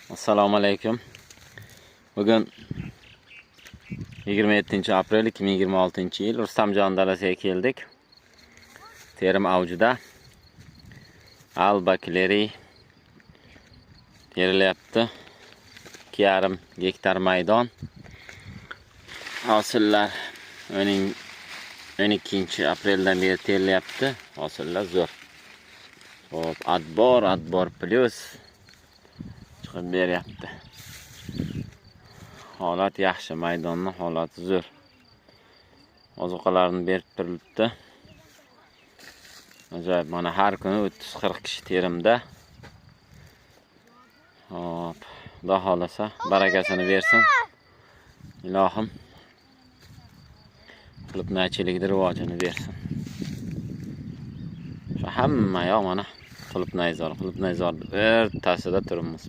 Assalomu alaykum. Bugun 27-aprel 2026-yil Rustamjon dalasiga keldik. Terim avjida. Alba Clery terilyapti. 2,5 gektar maydon. Hosillar 12-apreldan beri terilyapti. Hosillar zo'r. Xo'p, adbor plus chiqib beryapti. Holat yaxshi, maydonning holati zo'r. Ozuqalarni berib turilibdi. Ajoyib, mana har kuni 30-40 kishi terimda. Hop, Xudo xolasa barakasini bersin. Ilohim qulupnaychilikda rivojini bersin. Hamma yoq mana qulupnayzor o'rtasida turibmiz.